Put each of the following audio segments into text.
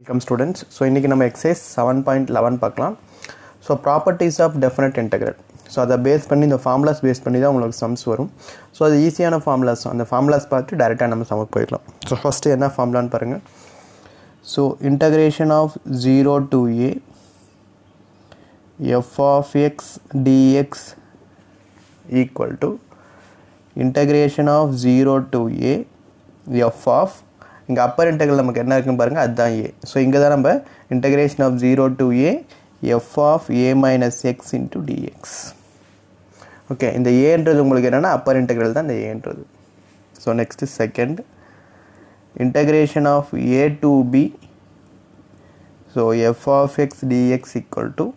Welcome students. So இன்னைக்கு நம்ம exercise 7.11 பார்க்கலாம். So properties of definite integral. So அதை பேஸ் பண்ணி இந்த ஃபார்முலாஸ் பேஸ் பண்ணி தான் உங்களுக்கு சம்ஸ் வரும். ஸோ அது ஈஸியான ஃபார்முலாஸ், அந்த ஃபார்முலாஸ் பார்த்து டைரெக்டாக நம்ம சமக்கு போயிடலாம். ஸோ ஃபஸ்ட்டு என்ன ஃபார்முலான்னு பாருங்கள். So integration of 0 to a f of x dx equal to integration of 0 to a f of இங்கே அப்பர் இன்டெக்ரல் நமக்கு என்ன இருக்குன்னு பாருங்கள், அதுதான் ஏ. ஸோ இங்கே தான் நம்ம integration of 0 to a f of a minus x into dx. Okay, இந்த ஏன்றது உங்களுக்கு என்னென்னா அப்பர் இன்டெக்ரல் தான் இந்த ஏன்றது. So next second integration of a to b, so f of x dx equal to,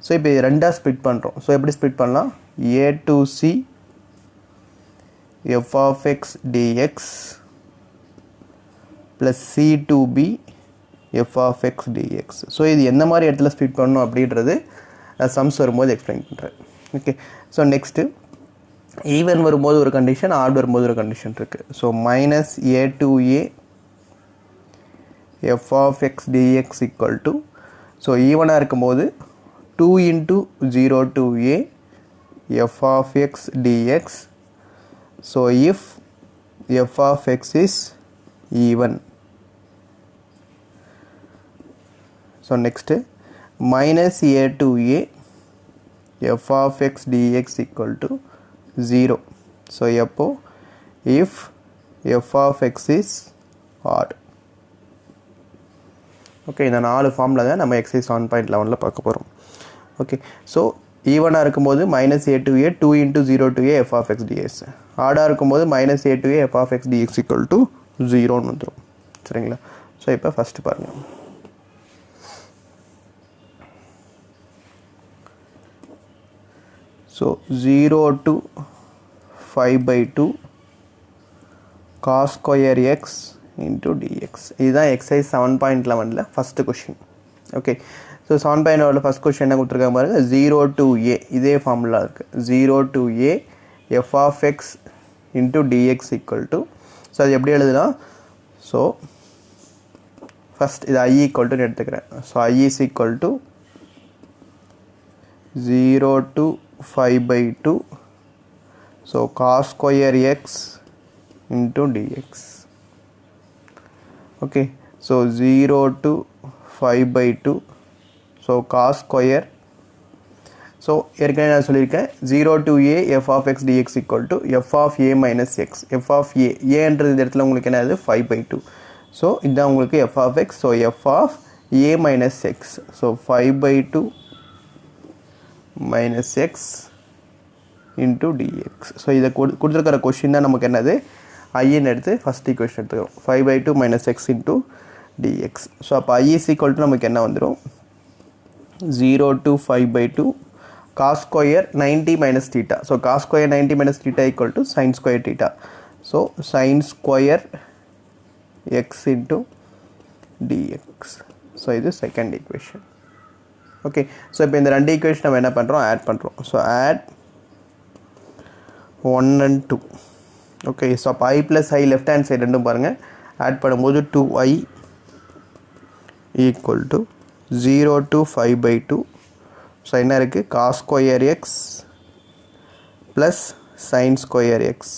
so இப்போ ரெண்டாக ஸ்ப்ளிட் பண்ணுறோம். ஸோ எப்படி ஸ்ப்ளிட் பண்ணலாம், a to c f of x dx plus c to b f of x dx. So இது எந்த மாதிரி இடத்துல split பண்ணணும் அப்படின்றது சம்ஸ் வரும்போது எக்ஸ்பிளைன் பண்ணுறேன். ஓகே, ஸோ நெக்ஸ்ட்டு ஈவன் வரும்போது ஒரு கண்டிஷன், ஆட் வரும்போது ஒரு கண்டிஷன் இருக்குது. So minus a to a f of x dx equal to, so ஈவனாக இருக்கும்போது 2 into 0 to a f of x dx. So if f of x is even. So next minus a to a f of x dx equal to 0. So if f of x is odd. Okay, இந்த நாலு formula தான் நம்ம exercise 1.11ல பார்க்க போகிறோம். Okay, so ஈவனாக இருக்கும்போது minus a to a 2 into 0 to a f of x dx. ஆடாக இருக்கும்போது minus a to a f of x dx equal to 0ன்னு வந்துடும். சரிங்களா? ஸோ இப்போ ஃபஸ்ட்டு பாருங்கள். So 0 to 5/2 cos square x into dx. இதுதான் எக்ஸசைஸ் 7.11ல first question. Okay, so 7.11ல ஃபஸ்ட் கொஷின் என்ன கொடுத்துருக்காங்க பாருங்கள், 0 to a, இதே ஃபார்முலா இருக்குது, 0 to a f of x into dx equal to, so அது எப்படி எழுதுலாம், ஸோ ஃபஸ்ட் இது i equal to எடுத்துக்கிறேன். So i is equal to 0 to 5/2 so cos square x into dx. okay, so 0 to 5/2 so cos square, so ஏற்கனவே நான் சொல்லியிருக்கேன் 0 to a f of x dx equal to f of a minus x. f of a ஏன்றது இந்த இடத்துல உங்களுக்கு என்னது 5/2. So இதுதான் உங்களுக்கு f of x. So f of a minus x, so 5/2 minus x into dx. So இதை கொடுத்துருக்கிற question தான் நமக்கு என்னது ஐன்னு எடுத்து ஃபஸ்ட் ஈக்குவேஷன் எடுத்துக்கிறோம், 5/2 minus x into dx. So அப்போ i is equal to நமக்கு என்ன வந்துடும், 0 to 5/2 cos square 90 minus theta. So cos square 90 minus theta equal to sin square theta. So sin square x into dx. So இது second equation. Okay, so இப்போ இந்த ரெண்டு equation நம்ம என்ன பண்ணுறோம், ஆட் பண்ணுறோம். So add 1 and 2. Okay, so அப்போ i plus i left hand side ரெண்டும் பாருங்கள், ஆட் பண்ணும்போது 2i equal to 0 to 5/2. So என்ன இருக்குது, cos square x plus sin square x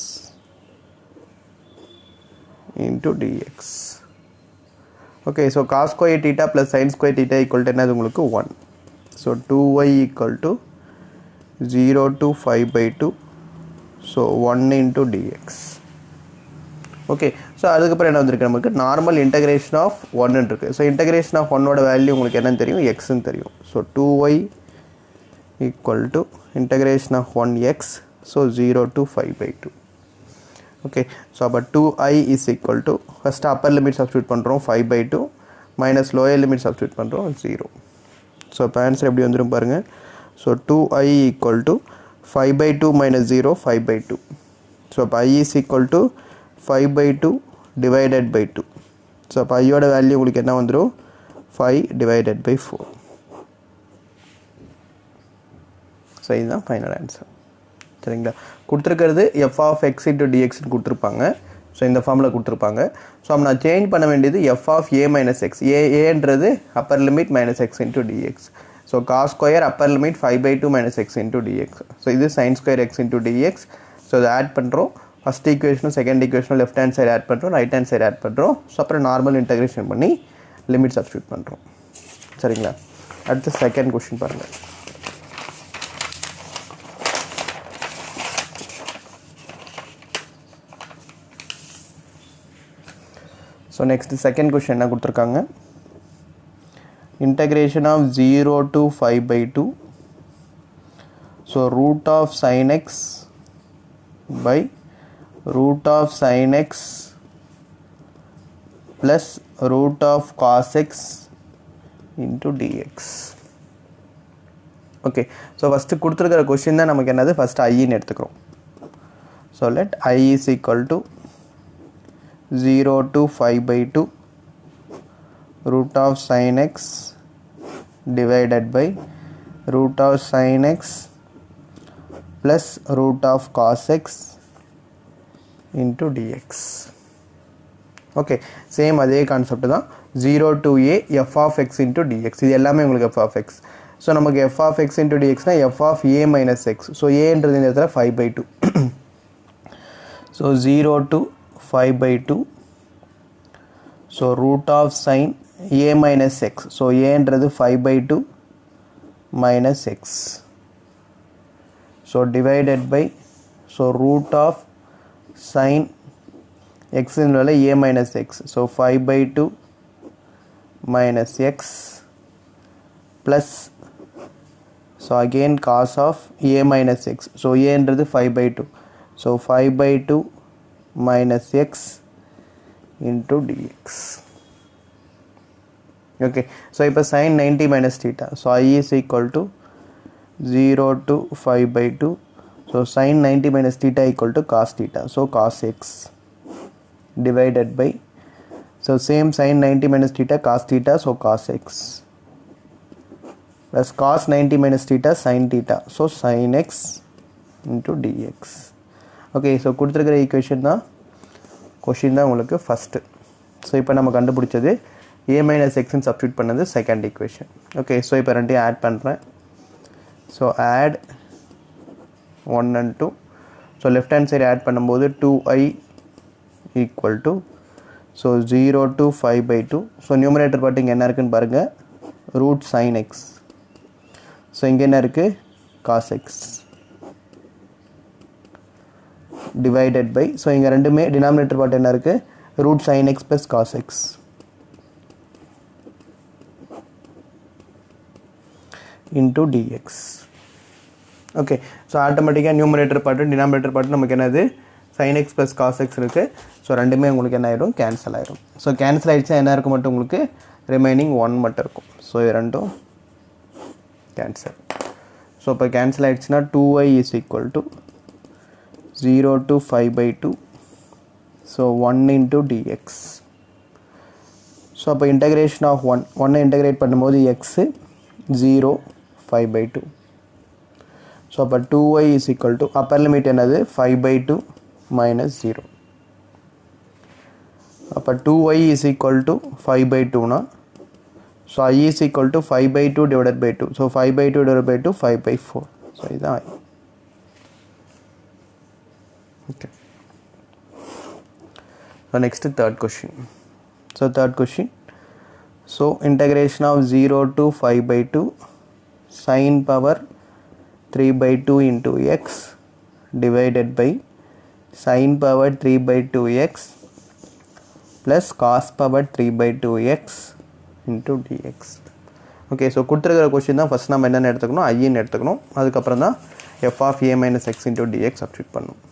into dx. Okay, so cos square theta plus sin square theta equal to என்னது உங்களுக்கு 1. So 2y equal to 0 to 5/2 so 1 into dx. Okay, so அதுக்கப்புறம் என்ன வந்திருக்கு, நமக்கு normal integration of 1 இருக்குது. So integration of 1ஓட value உங்களுக்கு என்னன்னு தெரியும், எக்ஸ்ன்னு தெரியும். So 2y equal to integration of 1x, so 0 to 5/2. Okay, so அப்போ 2i is equal to, first upper limit substitute பண்ணுறோம் 5/2 மைனஸ் லோயர் லிமிட் சப்ஸ்டியூட் பண்ணுறோம் 0. ஸோ இப்போ ஆன்சர் எப்படி வந்துடும் பாருங்கள். So 2i equal to 5/2 minus 0 5/2. So அப்போ i is equal to 5/2 divided by 2. So அப்போ ஐயோட வேல்யூ உங்களுக்கு என்ன வந்துடும், 5 divided by 4. ஸோ இதுதான் ஃபைனல் ஆன்சர். சரிங்களா? கொடுத்துருக்கிறது f of x into dxன்னு கொடுத்துருப்பாங்க. ஸோ இந்த ஃபார்மில் கொடுத்துருப்பாங்க. ஸோ அப்போ நான் சேஞ்ச் பண்ண வேண்டியது f of a minus x. ஏன்றது upper limit minus x into dx. So cos square upper limit 5/2 minus x into dx. So இது sine square x into dx. So இதை ஆட் பண்ணுறோம். ஃபஸ்ட் ஈக்குவேஷனும் second ஈக்குவேஷனும் left hand side add பண்ணுறோம், right hand side add பண்ணுறோம். So அப்புறம் normal integration பண்ணி limit substitute பண்ணுறோம். சரிங்களா? அடுத்து செகண்ட் கொஸ்டின் பாருங்கள். ஸோ நெக்ஸ்ட் செகண்ட் கொஸ்டின் என்ன கொடுத்துருக்காங்க? integration of 0 to 5/2. So root of sin x by root of sin x plus root of cos x into dx. Okay, so first கொடுத்திருக்கிற question தான் நமக்கு என்னது, first I ன்னு எடுத்துக்கிறோம். So let I is equal to 0 to 5/2 root of sin x divided by root of sin x plus root of cos x into dx. Okay, same அதே concept தான். 0 to a f of x into dx. இது எல்லாமே உங்களுக்கு f of x. So நமக்கு f of x into dx னா f of a minus x. So aன்றது இந்த இடத்துல 5/2. So 0 to 5/2. So root of sin a minus x. So aன்றது 5/2 minus x. So divided by, so root of sin x ன்னுள்ள a minus x. So 5/2 minus x plus, so again cos of a minus x. So aன்றது 5/2. So 5/2 minus x into dx. Okay, so இப்போ sin 90 minus theta. So I is equal to 0 to 5/2. So sin 90 minus theta equal to cos theta. So cos x divided by, so same sin 90 minus theta cos theta. So cos x plus cos 90 minus theta sin theta. So sin x into dx. Okay, so கொடுத்திருக்கிற equation தான் question தான் உங்களுக்கு first. So இப்போ நம்ம கண்டுபிடிச்சது a minus x ன்னு substitute பண்ணது second equation. Okay, so இப்போ ரெண்டையும் ஆட் பண்ணுறேன். So add 1 and 2. So left hand side add பண்ணும்போது 2i equal to, so 0 to 5/2. So numerator பார்த்து இங்கே என்ன இருக்குன்னு பாருங்கள், ரூட் சைன் எக்ஸ். ஸோ இங்கே என்ன இருக்குது, cos x divided by, so இங்கே ரெண்டுமே டினாமினேட்டர் பார்ட் என்ன இருக்குது, root sine x plus cos x into dx. Okay, so ஆட்டோமேட்டிக்காக நியூமரேட்டர் பார்ட்டு டினாமினேட்டர் பார்ட்டு நமக்கு என்னது, sin x plus cos x இருக்குது. ஸோ ரெண்டுமே உங்களுக்கு என்ன ஆகிடும், கேன்சல் ஆகிடும். ஸோ கேன்சல் ஆகிடுச்சா என்ன இருக்கும் மட்டும் உங்களுக்கு ரிமைனிங் 1 மட்டும் இருக்கும். ஸோ இது ரெண்டும் கேன்சல். ஸோ இப்போ கேன்சல் ஆகிடுச்சுன்னா 2i is equal to 0 to 5/2. So 1 into dx. So அப்போ இன்டகிரேஷன் ஆஃப் 1 இன்டகிரேட் பண்ணும்போது எக்ஸு 0 5/2. ஸோ அப்போ 2i is equal to upper limit என்னது 5/2 மைனஸ் 0. அப்போ 2i இஸ் ஈக்குவல் டு 5/2னா, so i is equal to 5/2 divided by 2. So 5/2 divided by 2 5/4. So இதுதான் i. Okay, so next third question. So third question, so integration of 0 to 5/2 sin power 3/2 into x divided by sin power 3/2x plus cos power 3/2x into dx. Okay, so கொடுத்துருக்கிற question தான் first நம்ம என்னென்னு எடுத்துக்கணும், ஐன்னு எடுத்துக்கணும். அதுக்கப்புறம் தான் f of a minus x into dx substitute பண்ணணும்.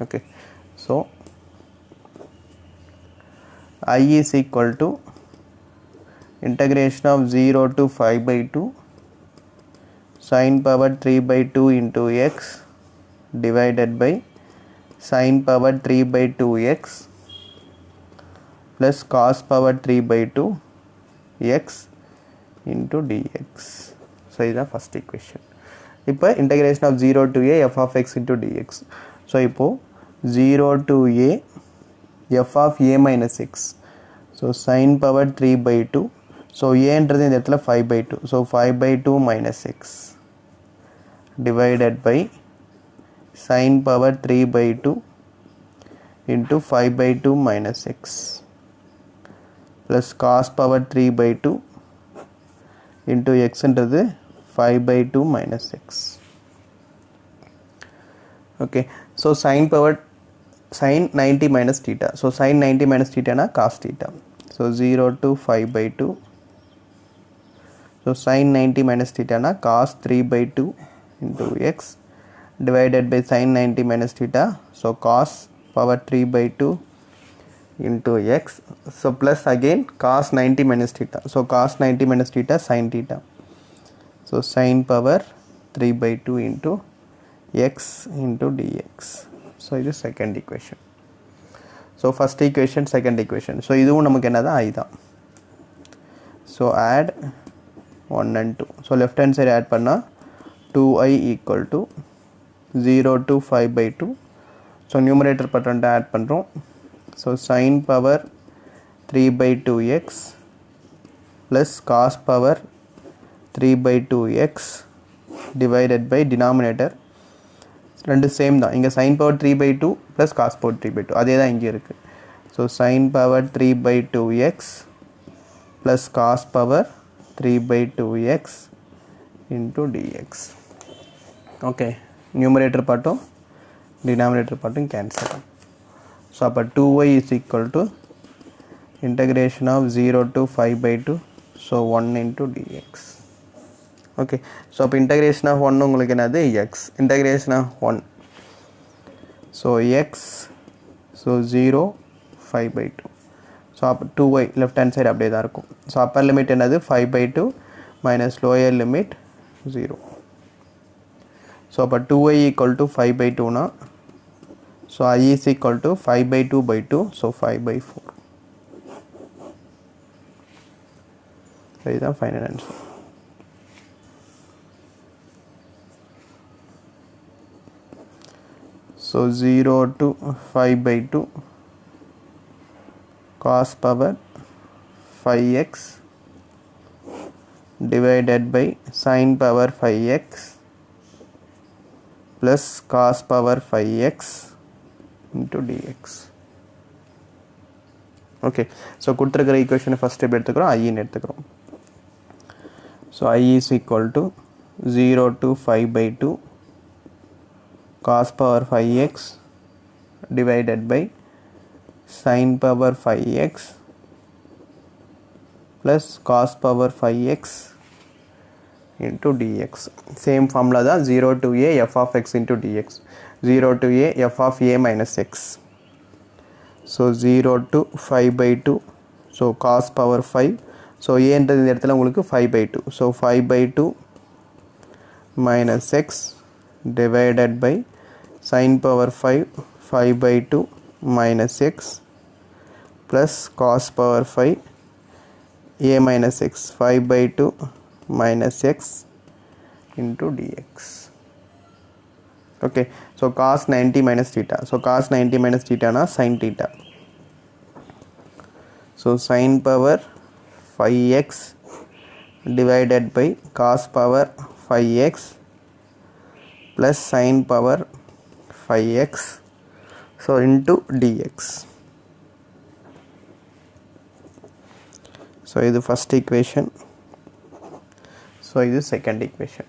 Okay, so I is equal to integration of 0 to 5/2 sin power 3/2 into x divided by sin power 3/2x plus cos power 3/2 x into dx. So இதுதான் first equation. இப்போ integration of 0 to a f of x into dx. So இப்போது 0 to a f of a minus x. So sin power 3 by 2. So a என்றது இந்த இடத்துல 5 by 2. So 5 by 2 minus x divided by sin power 3 by 2 into 5 by 2 minus x plus cos power 3 by 2 into x என்றது 5 by 2 minus x. Okay, so sin 90 minus theta. So sin 90 minus theta na cos theta. So 0 to 5 by 2. So sin 90 minus theta na cos 3 by 2 into x divided by sin 90 minus theta. So cos power 3 by 2 into x. So plus again cos 90 minus theta. So cos 90 minus theta sin theta. So sin power 3 by 2 into x into dx. So this is second equation. So first equation, second equation. So இதுவும் நமக்கு என்னது I தான். So add 1 and 2. So left hand side add பண்ணா 2i equal to 0 to 5 by 2. So numerator button add பண்றோம். So sin power 3 by 2x plus cos power 3 by 2x divided by denominator ரெண்டு same தான். இங்கே sin power 3 by 2 plus cos power 3 by 2 அதே தான் இங்கே இருக்குது. So sin power 3 by 2x plus cos power 3 by 2x into dx. Okay, numerator பாட்டும் denominator பாட்டும் cancel. So அப்போ 2y is equal to integration of 0 to 5 by 2. So 1 into dx. Okay, so அப்போ integration of 1 உங்களுக்கு என்னது x. Integration of 1 so x so 0 5 by 2. So அப்போ 2y left hand side அப்படியே தான் இருக்கும். ஸோ அப்பர் லிமிட் என்னது 5 by 2 minus lower limit 0. So அப்போ 2y equal to 5 by 2னா so I is equal to 5 by 2 by 2. So 5 by 4. So இதுதான் final answer. So 0 to 5 by 2 cos power 5x divided by sin power 5x plus cos power 5x into dx. Okay, so கொடுத்திருக்கிற equation first step எடுத்துக்கிறோம், I ன்னு எடுத்துக்கிறோம். So I is equal to 0 to 5 by 2 cos power 5x divided by sin power 5x plus cos power 5x into dx. Same formula தான் 0 to a f of x into dx. 0 to a f of a minus x. So 0 to 5 by 2. So cos power 5. So a என்றது இந்த இடத்துல உங்களுக்கு 5 by 2. So 5 by 2 minus x divided by sin power 5 by 2 minus x plus cos power 5 a minus x 5 by 2 minus x into dx. Okay, so cos 90 minus theta. So cos 90 minus theta na sin theta. So sin power 5x divided by cos power 5x plus sin power 5x so into dx. So this is first equation. So this is second equation.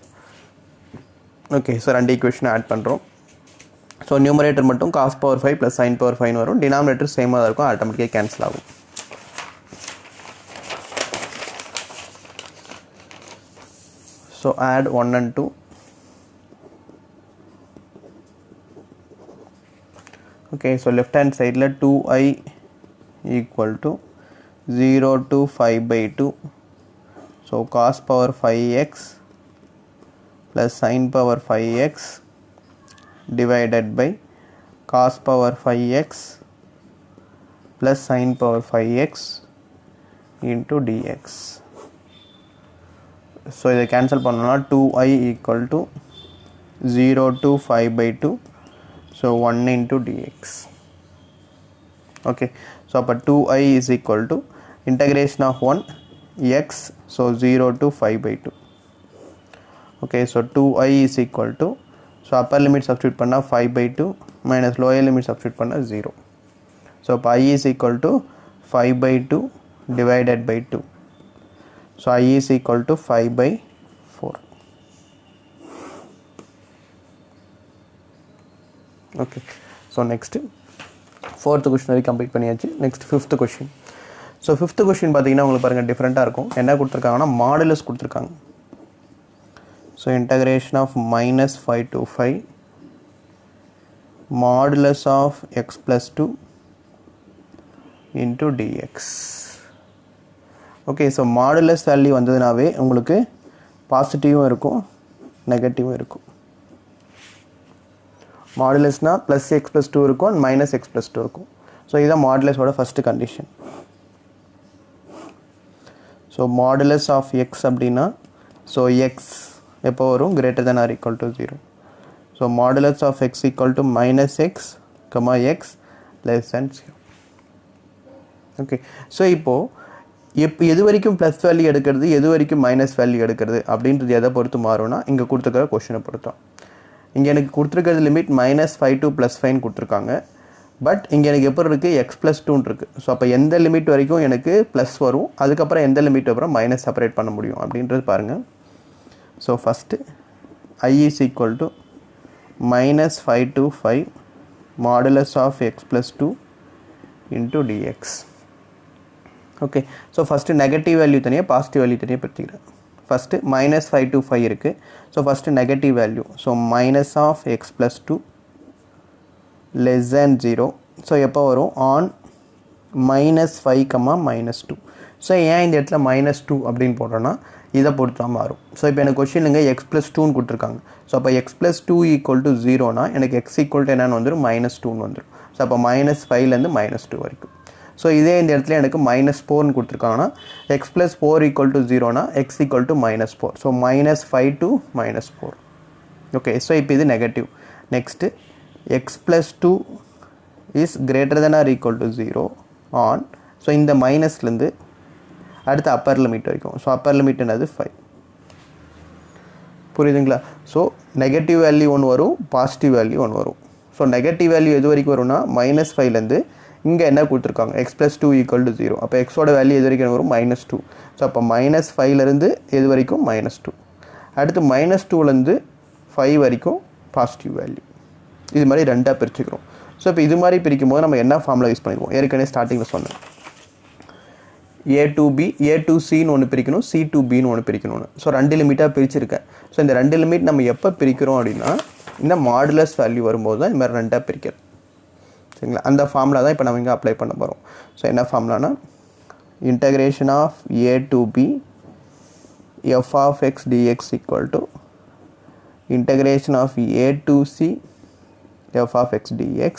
Okay, so ரெண்டு equation add பண்றோம். So numerator மட்டும் cos power 5 plus sin power 5 வரும். denominator same ஆ இருக்கும், automatically cancel ஆகும். So add 1 and 2. Okay, so left hand side la 2i equal to 0 to 5 by 2. So cos power 5x plus sin power 5x divided by cos power 5x plus sin power 5x into dx. So இதை cancel பண்ணோம்னா 2i equal to 0 to 5 by 2. So 1 into dx. okay, so அப்போ 2i is equal to integration of 1 x, so 0 to 5 by 2. Okay, so 2i is equal to, so upper limit substitute பண்ணா 5 by 2 minus lower limit substitute பண்ணா 0. So I is equal to 5 by 2 divided by 2. So I is equal to 5 by 4. Okay, so next fourth question வரை complete பண்ணியாச்சு. Next fifth question. So fifth question பார்த்தீங்கன்னா உங்களுக்கு பாருங்க டிஃப்ரெண்ட்டாக இருக்கும். என்ன கொடுத்துருக்காங்கன்னா மாடுலஸ் கொடுத்துருக்காங்க. So integration of minus 5 to 5 modulus of x plus 2 into dx. Okay, so modulus value வந்ததுனாவே உங்களுக்கு பாசிட்டிவும் இருக்கும் நெகட்டிவும் இருக்கும். மாடுலஸ்னா ப்ளஸ் எக்ஸ் ப்ளஸ் 2 இருக்கும் மைனஸ் எக்ஸ் ப்ளஸ் 2 இருக்கும். ஸோ இதுதான் மாடுலஸோட first condition. So modulus of x அப்படின்னா ஸோ எக்ஸ் எப்போ வரும் greater than or equal to 0. So modulus of x equal to minus x comma x less than 0. Okay, so இப்போது எது வரைக்கும் plus value எடுக்கிறது எது வரைக்கும் மைனஸ் வேல்யூ எடுக்கிறது அப்படின்றது எதை பொறுத்து மாறும்னா இங்கே கொடுத்துருக்கிற கொஷினை பொறுத்தோம். இங்கே எனக்கு கொடுத்துருக்கிறது லிமிட் -5 to +5 கொடுத்துருக்காங்க. பட் இங்கே எனக்கு எப்படி இருக்குது எக்ஸ் ப்ளஸ் 2 இருக்குது. ஸோ அப்போ எந்த லிமிட் வரைக்கும் எனக்கு ப்ளஸ் வரும், அதுக்கப்புறம் எந்த லிமிட் அப்புறம் மைனஸ் செப்பரேட் பண்ண முடியும் அப்படின்றது பாருங்கள். So first I is equal to -5 to 5 modulus of x plus 2 into dx. Okay, so first negative value தனியாக பாசிட்டிவ் வேல்யூ தனியாக பிரிச்சுக்கிறேன். ஃபஸ்ட்டு -5 to 5 இருக்குது. So first negative value, so minus of x plus 2 less than 0. So எப்போ வரும் on -5, -2. So ஏன் இந்த இடத்துல -2 அப்படின்னு போடுறோன்னா இதை பொறுத்து தான் மாறும். ஸோ இப்போ எனக்கு கொஷினுங்க எக்ஸ் ப்ளஸ் 2ன்னு கொடுத்துருக்காங்க. ஸோ அப்போ எக்ஸ் ப்ளஸ் 2 ஈக்குவல் டு 0னா எனக்கு எக்ஸ் ஈக்குவல் டு என்னென்னு வந்துடும் -2ன்னு வந்துடும். ஸோ அப்போ -5லேருந்து -2 வரைக்கும். ஸோ இதே இந்த இடத்துல எனக்கு -4ன்னு கொடுத்துருக்காங்கன்னா எக்ஸ் ப்ளஸ் 4 ஈக்குவல் டு 0னா x equal to -4. So -5 to -4. Okay, so இப்போ இது negative. Next x plus 2 is greater than or equal to 0 on, so இந்த மைனஸ்லேருந்து அடுத்து அப்பர் லிமிட் வரைக்கும். ஸோ அப்பர் லிமிட் என்னது 5. புரியுதுங்களா? ஸோ நெகட்டிவ் வேல்யூ ஒன்று வரும், பாசிட்டிவ் வேல்யூ ஒன்று வரும். ஸோ நெகட்டிவ் வேல்யூ எது வரைக்கும் வரும்னா -5லேருந்து இங்கே என்ன கொடுத்துருக்காங்க எக்ஸ் ப்ளஸ் 2 ஈக்குவல் டு 0. அப்போ எக்ஸோட வேல்யூ எது வரைக்கும் வரும் -2. ஸோ அப்போ -5லேருந்து எது வரைக்கும் -2. அடுத்து -2லேருந்து 5 வரைக்கும் பாசிட்டிவ் வேல்யூ. இது மாதிரி ரெண்டாக பிரிச்சுக்கிறோம். ஸோ இப்போ இது மாதிரி பிரிக்கும் போது நம்ம என்ன ஃபார்முலா யூஸ் பண்ணிக்குவோம், ஏற்கனவே ஸ்டார்டிங்கில் சொன்னேன். A to B, A to Cன்னு ஒன்று பிரிக்கணும், C to Bன்னு ஒன்று பிரிக்கணும்னு. ஸோ ரெண்டு லிமிட்டாக பிரிச்சுருக்கேன். ஸோ இந்த ரெண்டு லிமிட் நம்ம எப்போ பிரிக்கிறோம் அப்படின்னா இந்த மாடுலஸ் வேல்யூ வரும்போது தான் இந்த மாதிரி ரெண்டாக பிரிக்கிறது. சரிங்களா? அந்த ஃபார்முலா தான் இப்போ நம்ம இங்கே அப்ளை பண்ண போகிறோம். ஸோ என்ன ஃபார்முலானா integration of A to B f of x dx equal to integration of A to C f of x dx.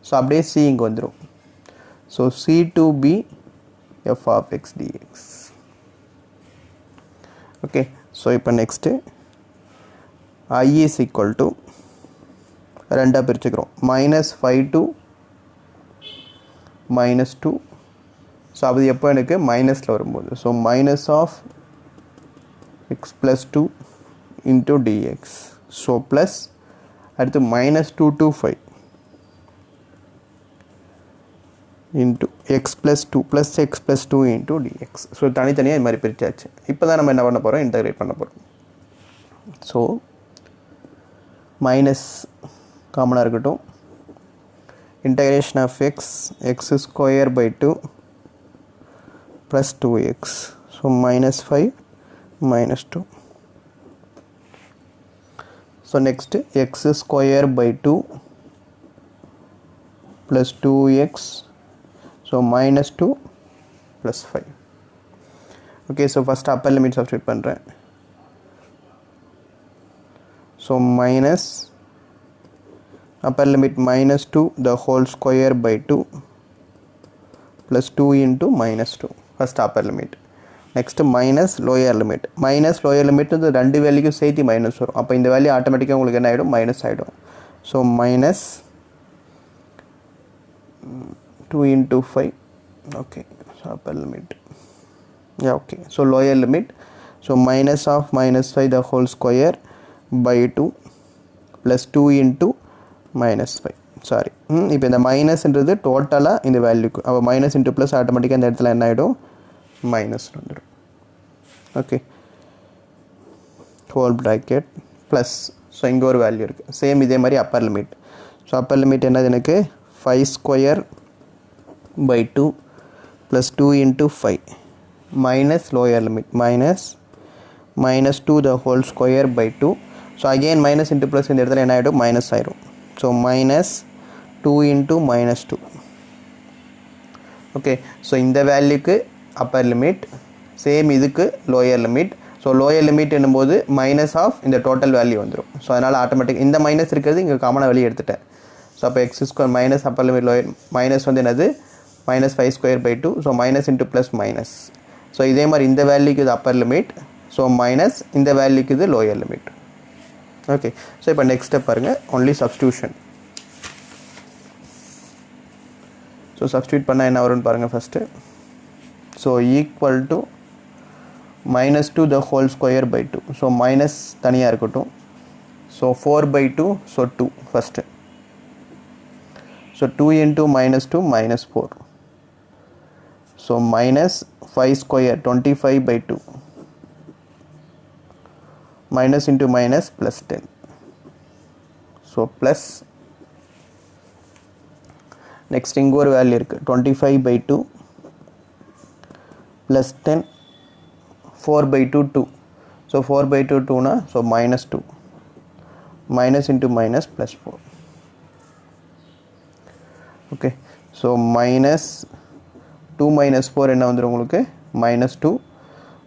So அப்படியே C இங்கே வந்துடும். So C to B f of x dx. Okay, so இப்போ next I is equal to ரெண்டாக பிரிச்சுக்கிறோம் -5 to -2. So அது எப்போ எனக்கு மைனஸில் வரும்போது so minus of x plus 2 into dx. So plus அடுத்து -2 to 5 into x plus 2 plus x plus 2 into dx. So தனித்தனியாக இது மாதிரி பிரிச்சாச்சு. இப்போ தான் நம்ம என்ன பண்ண போகிறோம், இன்டகிரேட் பண்ண போகிறோம். ஸோ மைனஸ் காமனாக இருக்கட்டும். Integration of x square by 2 plus 2x. So -5 -2. So next x square by 2 plus 2x. So -2 plus 5. Okay, so first upper limit substitute பண்ணுறேன். So minus upper limit -2 the whole square by 2 plus 2 into -2 first upper limit. Next minus lower limit. Minus lower limit வந்து ரெண்டு வேல்யூக்கும் சேர்த்து minus வரும். அப்போ இந்த value ஆட்டோமேட்டிக்காக உங்களுக்கு என்ன ஆகிடும், மைனஸ் ஆகிடும். So minus 2 into 5. Okay, so upper limit. Yeah, okay, so lower limit. So minus of minus 5 the whole square by 2 plus 2 into minus 5. Sorry, இப்போ இந்த மைனஸ்ன்றது டோட்டலாக இந்த வேல்யூக்கு அப்போ மைனஸ் இன்ட்டு ப்ளஸ் ஆட்டோமேட்டிக்காக இந்த இடத்துல என்ன ஆகிடும் மைனஸ் வந்துடும். Okay, whole bracket plus. So இங்கே ஒரு வேல்யூ இருக்குது சேம் இதே மாதிரி upper limit. So upper limit என்னது எனக்கு 5 square by 2 plus 2 into 5 minus lower limit minus 2 the whole square by 2. So again minus into plus இந்த இடத்துல என்ன ஆகிடும் மைனஸ் ஆயிடும். So minus 2 into minus 2. Okay, so இந்த வேல்யூக்கு அப்பர் லிமிட், சேம் இதுக்கு lower limit. So lower limit என்னும்போது மைனஸ் ஆஃப் இந்த டோட்டல் வேல்யூ வந்துடும். ஸோ அதனால் ஆட்டோமேட்டிக் இந்த மைனஸ் இருக்கிறது இங்கே காமனாக வெளியே எடுத்துட்டேன். ஸோ அப்போ x square minus upper limit lower minus வந்து என்னது minus 5 square by 2. So minus into plus minus. So இதே மாதிரி இந்த வேல்யூக்கு இது அப்பர் லிமிட். ஸோ மைனஸ் இந்த வேல்யூக்கு இது லோயர் லிமிட். ஓகே, ஸோ இப்போ நெக்ஸ்ட் ஸ்டெப் பாருங்கள், ஒன்லி சப்ஸ்டியூஷன். ஸோ சப்ஸ்டியூட் பண்ணால் என்ன வரும்னு பாருங்கள் first. So equal to minus 2 the whole square by 2. So minus தனியாக இருக்கட்டும். So 4 by 2. So 2 first. So 2 into minus 2 minus 4. So minus 5 square 25 by 2 minus into minus plus 10. So plus next இங்கே ஒரு value இருக்குது 25 by 2 plus 10 4 by 2 2. So 4 by 2 2 na, so minus 2 minus into minus plus 4. Okay, so minus 2 minus 4 என்ன வந்துடும் உங்களுக்கு minus 2.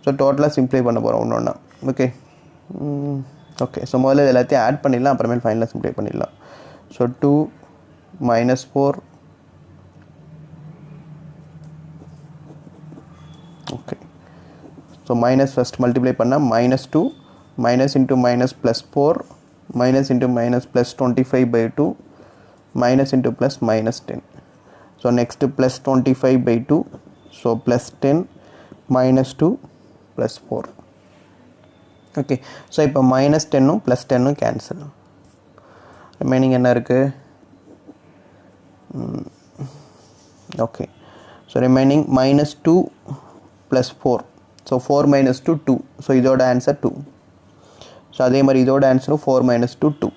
So டோட்டலாக சிம்ப்ளை பண்ண போகிறோம் ஒன்று ஒன்றா. ஓகே ஓகே, ஸோ முதல்ல எல்லாத்தையும் ஆட் பண்ணிடலாம், அப்புறமேல் ஃபைனலாக சிம்ப்ளை பண்ணிடலாம். So 2 minus 4. Okay, so minus first multiply பண்ணால் minus 2 minus into minus plus 4 minus into minus plus 25 by 2 minus into plus minus 10. So next plus 25 by 2. So plus 10 minus 2 plus 4. Okay, so இப்போ minus 10 plus 10 cancel. Remaining என்ன இருக்கு? Okay, so remaining minus 2 plus 4. So 4 minus 2 2. So இதோட answer 2. So அதே மாதிரி இதோட ஆன்சரும் 4 minus 2 2.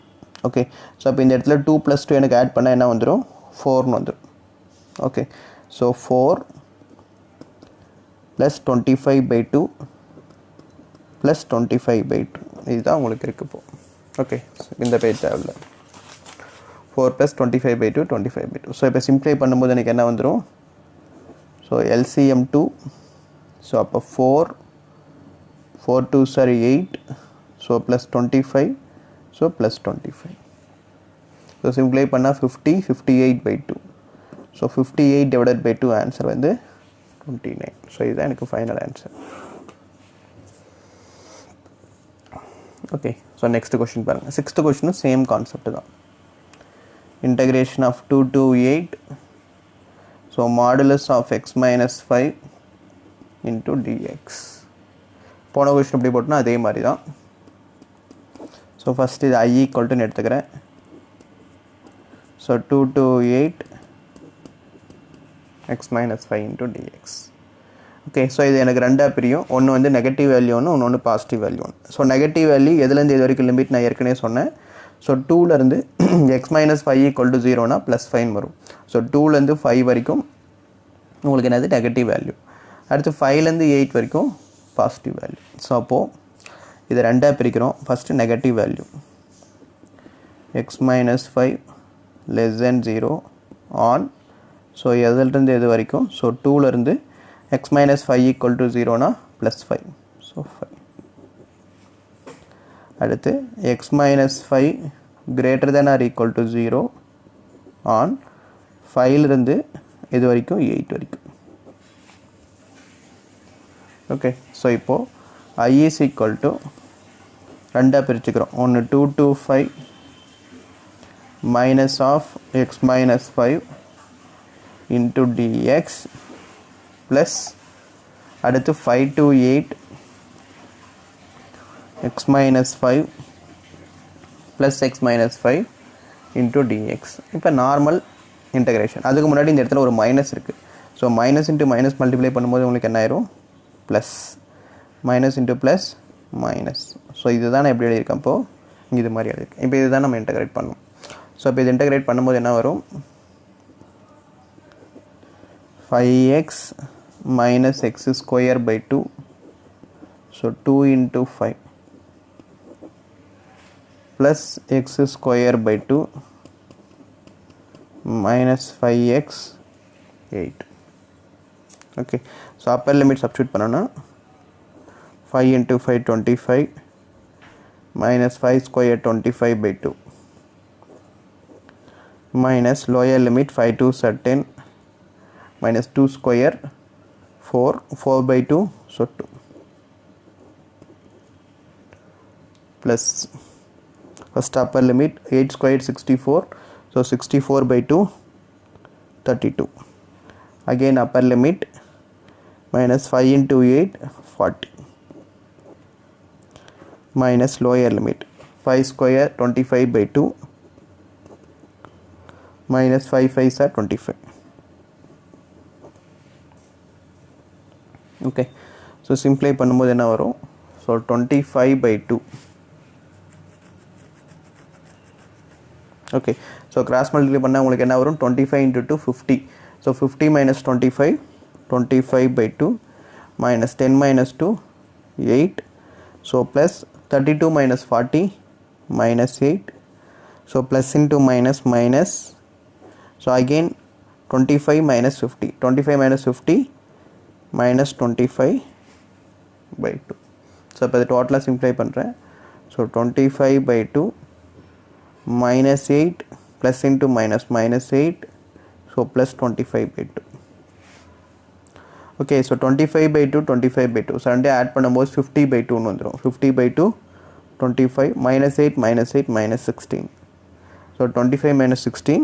Okay, so அப்போ இந்த இடத்துல 2 plus 2 எனக்கு ஆட் பண்ணால் என்ன வந்துடும் 4ன்னு வந்துடும். Okay, so 4 plus 25 by 2 plus 25 by 2 இதுதான் உங்களுக்கு இருக்கு இப்போ. ஓகே, இந்த பேஜ் தேவையில்ல. 4 plus 25 by 2 25 by 2. ஸோ இப்போ சிம்ப்ளை பண்ணும்போது எனக்கு என்ன வந்துடும், ஸோ LCM 2. ஸோ அப்போ 4 2s are 8. So plus 25. So plus 25. So simply பண்ணால் 50 58 by 2. So 58 divided by 2 answer வந்து 29. ஸோ இதுதான் எனக்கு final answer. Okay, so next question பாருங்கள். 6th கொஷினும் சேம் கான்செப்ட் தான். Integration of 2 to 8. So modulus of x minus 5 into dx. போன question எப்படி போட்டோன்னா அதே மாதிரி தான். ஸோ ஃபஸ்ட் இது I ஈக்குவல்ட்டுன்னு எடுத்துக்கிறேன். So 2 to 8 x minus 5 into dx. Okay, so இது எனக்கு ரெண்டாக பிரியும். ஒன்று வந்து நெகட்டிவ் வேல்யூ ஒன்று பாசிட்டிவ் வேல்யூ ஒன்று. ஸோ நெகட்டிவ் வேல்யூ எதுலேருந்து இது வரைக்கும் லிமிட் நான் ஏற்கனவே சொன்னேன். ஸோ 2லேருந்து x minus 5 equal to 0னா ப்ளஸ் 5 வரும். ஸோ 2லேருந்து 5 வரைக்கும் உங்களுக்கு என்னது நெகட்டிவ் வேல்யூ. அடுத்து 5லேருந்து 8 வரைக்கும் பாசிட்டிவ் வேல்யூ. ஸோ அப்போது இதை ரெண்டாக பிரிக்கிறோம். First negative value x minus 5 less than 0 on. So எதுலேருந்து எது வரைக்கும், ஸோ 2லேருந்து x minus 5 equal to 0னா ப்ளஸ் 5. ஸோ 5. அடுத்து x minus 5 greater than or equal to 0 on 5லேருந்து இது வரைக்கும் 8 வரைக்கும். ஓகே, ஸோ இப்போது I is equal to ரெண்டாக பிரிச்சுக்கிறோம். ஒன்று 2 to 5 minus of x minus 5 into dx plus அடுத்து 5 to 8 x minus 5 plus x minus 5 into dx. இப்போ normal integration. அதுக்கு முன்னாடி இந்த இடத்துல ஒரு மைனஸ் இருக்குது. So minus into minus multiply பண்ணும்போது உங்களுக்கு என்ன ஆயிரும்? Plus. Minus into plus minus. So இதுதான் நான் எப்படி எழுதியிருக்கேன்? இப்போது இது மாதிரி எழுதியிருக்கேன். இப்போ இதுதான் நம்ம இன்டகிரேட் பண்ணணும். ஸோ இப்போ இது இன்டகிரேட் பண்ணும்போது என்ன வரும்? 5x minus x square by 2. So 2 into 5 plus x square by 2 minus 5x 8. Okay, so upper limit substitute பண்ணனா 5 into 5 25 minus 5 square 25 by 2 minus lower limit 5 to 10 minus 2 square 4 by 2, so 2 plus first upper limit 8 squared 64, so 64 by 2 32. Again upper limit minus 5 into 8 40 minus lower limit 5 square 25 by 2 minus 5 5s are 25. Okay, so simplify பண்ணும்போது என்ன வரும்? So 25 by 2. Okay, so cross multiply பண்ணா உங்களுக்கு என்ன வரும்? 25 into 2 50. So 50 minus 25 25 by 2 minus 10 minus 2 8. So plus 32 minus 40 minus 8. So plus into minus minus. So again 25 minus 50. 25 minus 50 minus 25 by 2. So இப்போ total simplify பண்ணுறேன். So 25 by 2 minus 8 plus into minus minus 8. So plus 25 by 2. Okay, so 25 by 2 25 by 2. So ரெண்டே add பண்ணும்போது 50 by 2 வந்துரும். 50 by 2 25 minus 8 minus 8 minus 16. So 25 minus 16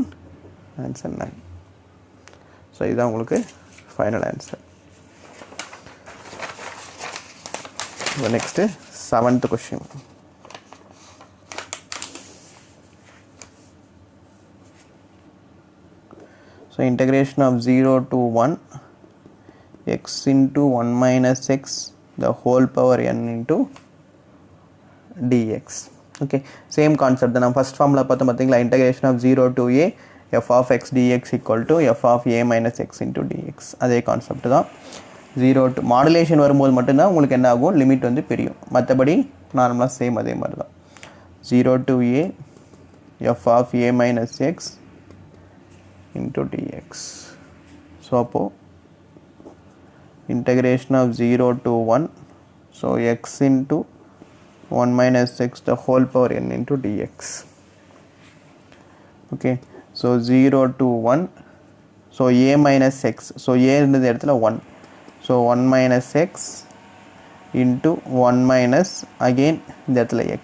answer 9. So இதுதான் உங்களுக்கு final answer. So next 7th question. So integration of 0 to 1 x into 1 minus x the whole power n into dx. Okay, same concept. Then first formula பார்த்தோம் பாத்தீங்களா, integration of 0 to a f of x dx equal to f of a minus x into dx. அதே concept தான். 0 to modulation வரும்போது மட்டும்தான் உங்களுக்கு என்ன ஆகும்? Limit வந்து பிரியும். மற்றபடி நார்மலாக சேம் அதே மாதிரி தான். 0 to a f of a minus x into dx. So அப்போது integration of 0 to 1, so x into 1 minus x the whole power n into dx. Okay, so 0 to 1, so a minus x, so a இருந்தது இடத்துல 1, so 1 minus x into 1 minus again இந்த இடத்துல x,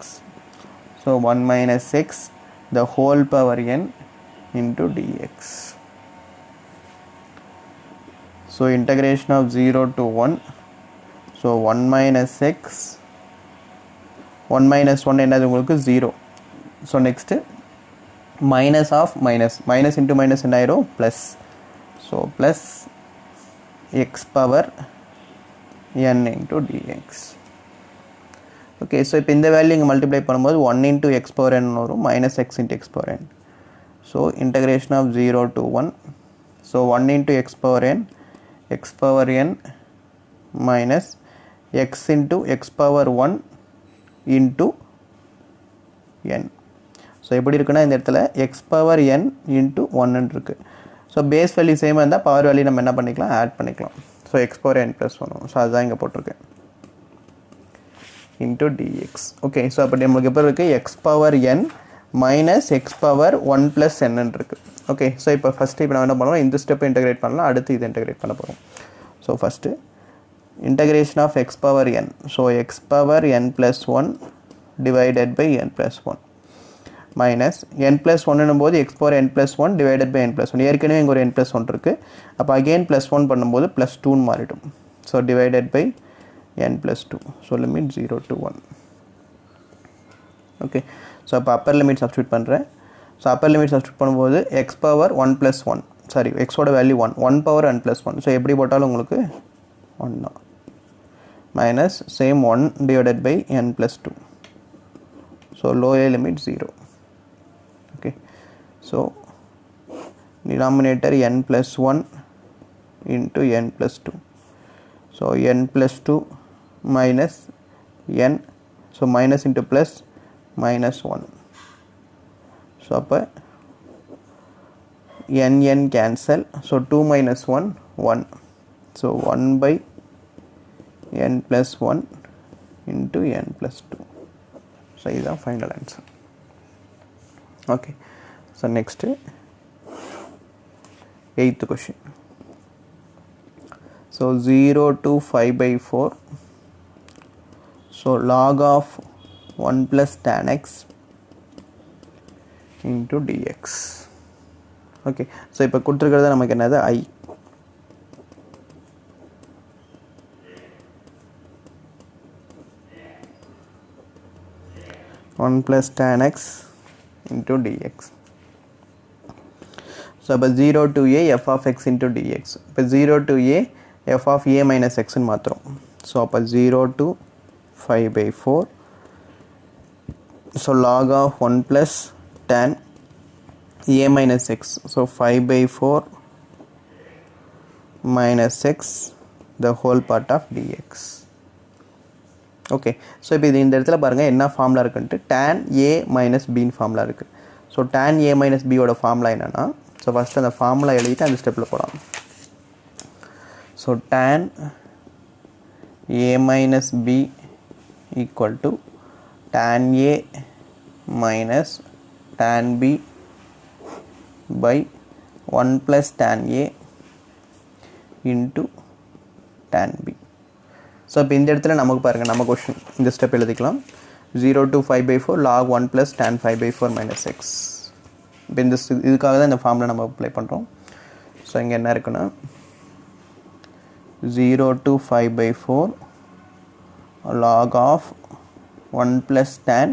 so 1 minus x the whole power n into dx. So integration of 0 to 1, so 1 minus x, 1 minus 1 என்னது உங்களுக்கு 0. So next minus of minus, minus into minus என்ன ஆயிரும்? Plus. So plus x power n into dx. Okay, so இப்போ இந்த value இங்கே multiply பண்ணும்போது 1 into x power n வரும், minus x into x power n. So integration of 0 to 1, so 1 into x power n minus x into x power 1 into n. So எப்படி இருக்குன்னா இந்த இடத்துல x power n into 1 இருக்கு. So base value சேமாக இருந்தால் power value நம்ம என்ன பண்ணிக்கலாம்? ஆட் பண்ணிக்கலாம். So x power n plus 1. So அதுதான் இங்கே போட்டிருக்கேன். into dx. ஓகே, ஸோ அப்படி நம்மளுக்கு எப்போ இருக்குது? x power n minus x power 1 plus n இருக்குது. ஓகே, ஸோ இப்போ ஃபஸ்ட்டு இப்போ நம்ம என்ன பண்ணுவோம்? இந்த ஸ்டெப்பை இன்டகிரேட் பண்ணலாம், அடுத்து இதை இன்டகிரேட் பண்ண போகிறோம். So first integration of x power n. So x power n plus 1 divided by n plus 1. minus n plus 1 என்னும்போது x power n plus 1 divided by n plus 1 ஏற்கனவே இங்கே ஒரு n plus 1 இருக்குது அப்போ again plus 1 பண்ணும்போது plus 2 மாறிடும் so divided by n plus 2 so limit 0 to 1 okay so அப்போ upper limit substitute பண்ணுறேன் so upper limit substitute பண்ணும்போது x power 1 plus 1 sorry x ஓட value 1 power n plus 1 so எப்படி போட்டாலும் உங்களுக்கு 1 தான் minus same 1 divided by n plus 2 so lower limit 0 okay so denominator n plus 1 into n plus 2 so n plus 2 minus n so minus into plus minus 1 so appa n cancel so 2 minus 1 1 so 1 by n plus 1 into n plus 2 so this is the final answer okay so next 8th question so 0 to 5 by 4 so log of 1 plus tan x into dx okay so இப்போ கொடுத்திருக்கிறது நமக்கு என்னது I 1 plus tan x into dx so அப்போ 0 to a f of x into dx இப்போ 0 to a f of a minus x ன்னு மாத்திரம் so அப்போ 0 to 5 by 4 so log of 1 plus tan a minus x so 5 by 4 minus x the whole part of dx okay so இப்போ இந்த இடத்துல பாருங்க என்ன formula இருக்குன்னு tan a minus b ன் ஃபார்முலா இருக்கு so tan a minus b ஓட formula என்னன்னா so first அந்த ஃபார்முலா எழுதிட்டு அந்த ஸ்டெப்ல போலாம் so tan a minus b equal to tan a minus tan b by 1 plus tan a into tan b so இப்போ இந்த இடத்துல நமக்கு பாருங்க நம்ம क्वेश्चन இந்த ஸ்டெப் எழுதிக்கலாம் 0 to 5 by 4 log 1 plus tan 5 by 4 minus x இப்போ இந்த இதுக்காக தான் இந்த ஃபார்முலா நம்ம அப்ளை பண்றோம் so இங்க என்ன இருக்குன்னா 0 to 5 by 4 log of 1 plus tan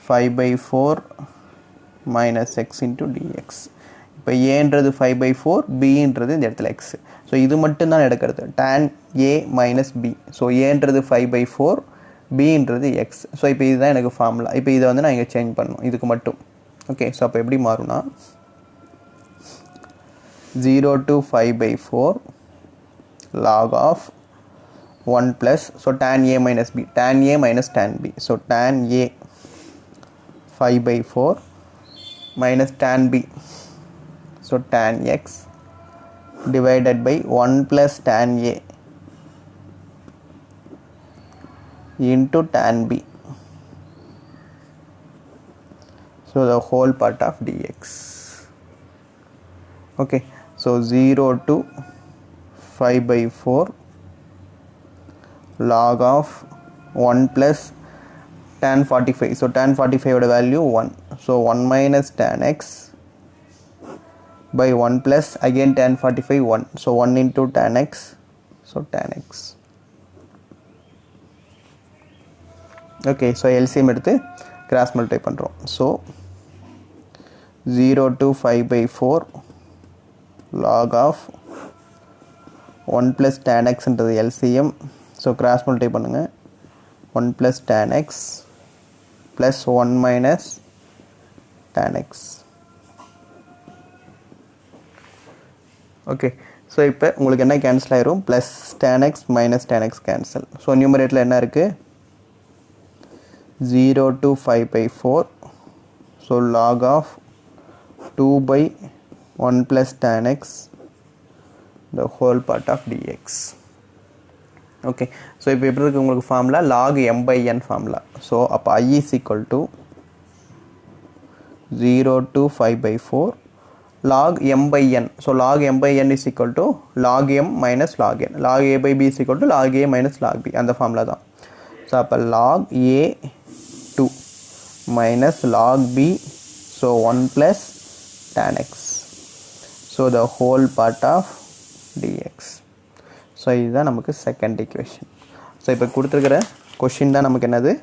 5 by 4 minus x into dx இப்போ a ன்றது 5 by 4 b ன்றது இந்த இடத்துல x so இது மட்டும் தான் எடுக்கிறது tan a minus b so a ன்றது 5 by 4 b ன்றது x so இப்போ இதுதான் எனக்கு ஃபார்முலா இப்போ இத வந்து நான் இங்க சேஞ்ச் பண்ணனும் இதுக்கு மட்டும் ஓகே so அப்ப எப்படி மாறும்னா 0 to 5 by 4 log of 1 plus so tan a minus b tan a minus tan b so tan a 5 by 4 minus tan b so tan x divided by 1 plus tan a into tan b so the whole part of dx okay so 0 to 5 by 4 log of 1 plus tan 45 so tan 45 oda value 1 so 1 minus tan x by 1 plus again tan 45 1 so 1 into tan x so tan x okay so LCM எடுத்து cross multiply பண்றோம் so 0 to 5 by 4 log of 1 plus tan x ன்றது LCM so cross multiply பண்ணுங்க 1 plus tan x plus 1 minus tan x okay so இப்போ உங்களுக்கு என்ன cancel ஆயிரும் plus tan x minus tan x cancel so numeratorல என்ன இருக்கு 0 to 5 by 4 so log of 2 by 1 plus tan x the whole part of dx okay so இப்போ எப்படி இருக்கு உங்களுக்கு formula log m by n formula so அப்ப I is equal to 0 to 5 by 4 log m by n so log m by n is equal to log m minus log n log a by b is equal to log a minus log b அந்த formula தான் so அப்ப log a 2 minus log b, so 1 plus tan x, so the whole part of dx. so இதுதான் நமக்கு second equation. so இப்போ கொடுத்திருக்கிற question தான் நமக்கு என்னது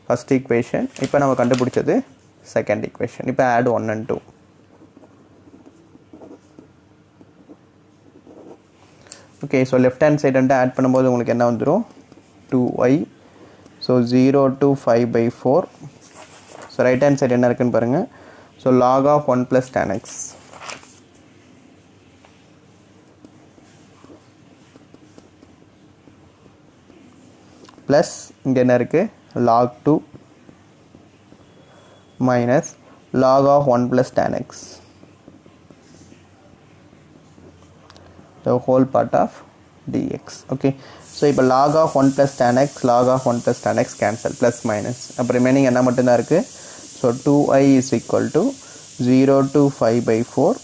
first equation. இப்போ நம்ம கண்டுபிடிச்சது second equation. இப்போ add 1 and 2. okay, so left hand side வந்து add பண்ணும்போது உங்களுக்கு என்ன வந்துரும் 2y, so 0 to 5 by 4. so right hand side என்ன இருக்குன்னு பாருங்க. so log of 1 plus tan x plus இங்க என்ன இருக்கு log 2 minus log of 1 plus tan x, the whole part of dx. okay, so இப்போ log of 1 plus tan x, log of 1 plus tan x cancel, plus minus, அப்போ remaining என்ன மட்டும்தான் இருக்கு. so 2i is equal to 0 to 5 by 4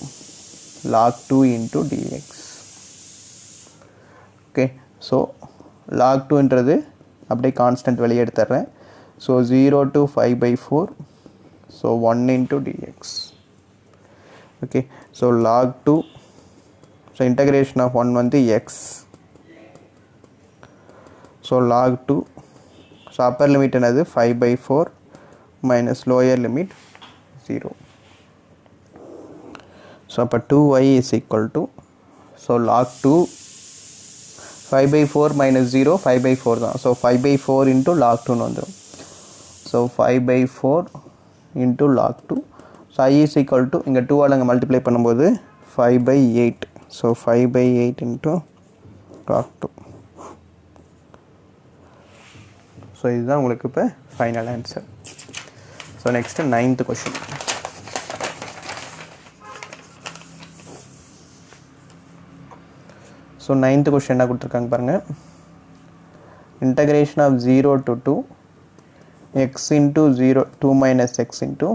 log 2 into dx. okay, so log 2 என்றது அப்படியே constant வெளியே எடுத்துறேன். so 0 to 5 by 4, so 1 into dx. okay, so log 2, so integration of 1 வந்து x, so log 2, so upper limit என்னது 5 by 4 minus lower limit 0. so அப்போ 2y is equal to, so log 2 5 by 4 minus 0 5 by 4 தான். so 5 by 4 into log 2 வந்துரும். so 5 by 4 into log 2, so I is equal to இங்க 2 all அங்கே multiply பண்ணும்போது 5 by 8, so 5 by 8 into log 2. so இதுதான் உங்களுக்கு இப்போ final answer. so next 9th question. so 9th question என்ன கொடுத்துருக்காங்க பாருங்க. integration of 0 to 2 x into 0 2 minus x into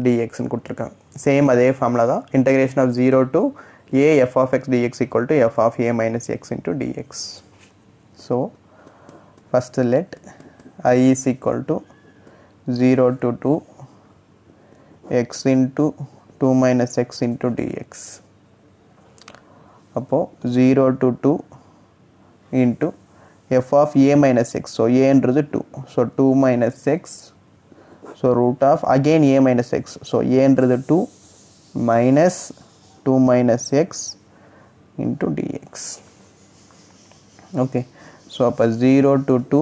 dx ன்னு கொடுத்துருக்காங்க. சேம் அதே ஃபார்முலா தான். integration of 0 to a f of x dx equal to f of a minus x into dx. so first let I is equal to 0 to 2 x into 2 minus x into dx. அப்போ 0 to 2 into f of a minus x, so a என்றது 2, so 2 minus x, so root of again a minus x, so a என்றது 2 minus 2 minus x into dx. okay, so அப்போ 0 to 2,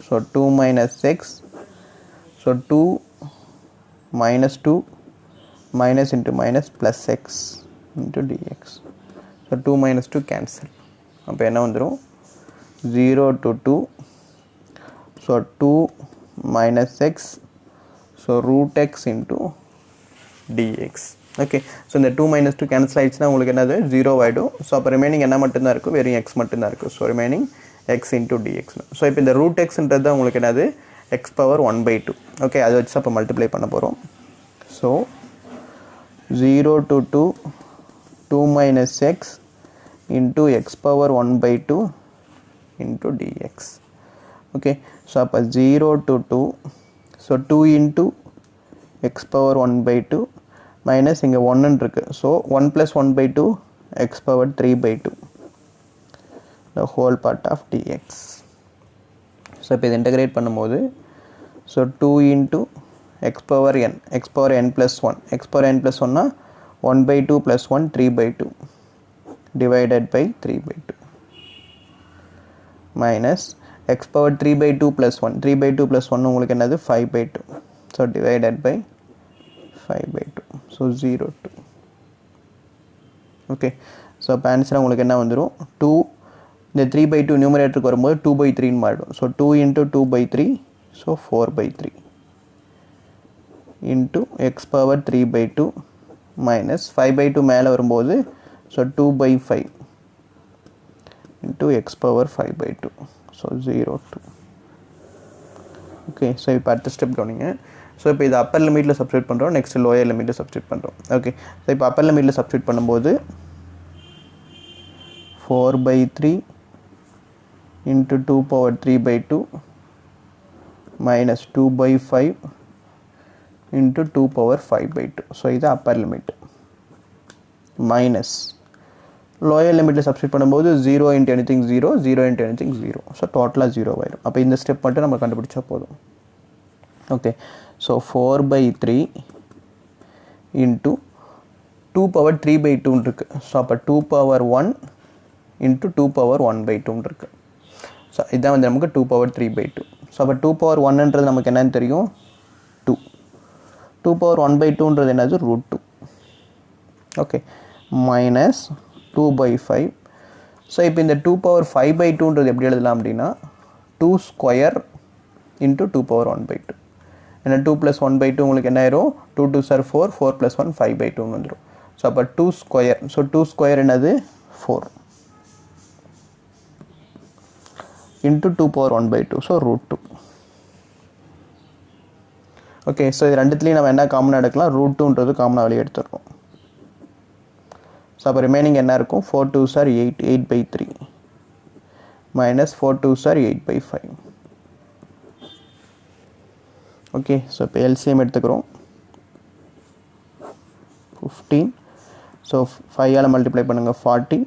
so 2 minus x, so 2 minus 2 minus into minus plus x into dx. so 2 minus 2 cancel. அப்போ என்ன வந்துரும் 0 to 2, so 2 minus x, so root x into dx. okay, so இந்த 2 minus 2 cancel ஆயிடுச்சுன்னா உங்களுக்கு என்னது 0 ஆயிடும். so அப்போ remaining என்ன மட்டும்தான் இருக்கும், வெறும் x மட்டும்தான் இருக்கும். so remaining x into dx. so இப்போ இந்த root x ன்றது தான் உங்களுக்கு என்னது x power 1 by 2. okay, அதை வச்சு அப்போ மல்டிப்ளை பண்ண போகிறோம். so 0 to 2 2 minus x into x power 1 by 2 into dx. okay, so அப்போ 0 to 2, so 2 into x power 1 by 2 minus இங்கே 1 இருக்கு, so 1 plus 1 by 2 x power 3 by 2, the whole part of dx. so இப்போ இது integrate பண்ணும்போது, so 2 into x power n plus 1, x power n plus 1 1 by 2 plus 1 3 by 2 divided by 3 by 2 minus x power 3 by 2 plus 1, 3 by 2 plus 1 உங்களுக்கு என்னது 5 by 2, so divided by 5 by 2, so 0 2. okay, so இப்போ answer உங்களுக்கு என்ன வந்துரும் 2, இந்த 3 by 2 நியூமரேட்டருக்கு வரும்போது 2 by 3 ன்னு மாறிடும். so 2 into 2 by 3, so 4 by 3 into x power 3 by 2 minus 5 by 2 மேலே வரும்போது, so 2 by 5 into x power 5 by 2, so 0 2. okay, so இப்போ அடுத்த ஸ்டெப் கவனிங்க. ஸோ இப்போ இது அப்பர் லிமிட்டில் சப்ஸ்டியூட் பண்ணுறோம், நெக்ஸ்ட் லோயர் லிமிட்டில் சப்ஸ்டியூட் பண்ணுறோம். ஓகே, ஸோ இப்போ அப்பர் லிமிட்டில் சப்ஸ்டியூட் பண்ணும்போது 4/3 into 2 power 3/2 minus 2 by 5 into 2 power 5 by 2. So இது upper limit minus lower limit substitute பண்ணும்போது 0 into anything 0, 0 into anything 0. So total 0 ஆயிடும். அப்போ இந்த ஸ்டெப் மட்டும் நம்ம கண்டுபிடிச்சா போதும். Okay, so 4 by 3 into 2 power 3 by 2 இருக்கு. So அப்போ 2 power 1 into 2 power 1 by 2 இருக்கு. So இதான் வந்து நமக்கு 2 power 3 by 2. So அப்போ 2 power 1ன்றது நமக்கு என்னன்னு தெரியும் 2. 2 power 1 by 2ன்றது என்னது root 2. Okay, minus 2 by 5. So இப்போ இந்த 2 power 5 by 2ன்றது எப்படி எழுதலாம் அப்படின்னா 2 square into 2 power 1 by 2. ஏன்னா 2 plus 1 by 2 உங்களுக்கு என்ன ஆயிரும் 2 2s are 4, 4 plus 1 5 by 2 வந்துடும். ஸோ அப்போ 2 square. ஸோ 2 square என்னது 4 into 2 power 1 by 2. So root 2. Okay, so இது ரெண்டுத்துலேயும் நம்ம என்ன காமனாக எடுக்கலாம் root 2ன்றது காமனாக வெளியே எடுத்துடுறோம். ஸோ அப்போ ரிமைனிங் என்ன இருக்கும் 4 2s are 8, 8 by 3 minus 4 2s are 8 by 5. Okay, so இப்போ எல்சிஎம் எடுத்துக்கிறோம் 15. ஸோ 5ஆல் மல்டிப்ளை பண்ணுங்கள் 40,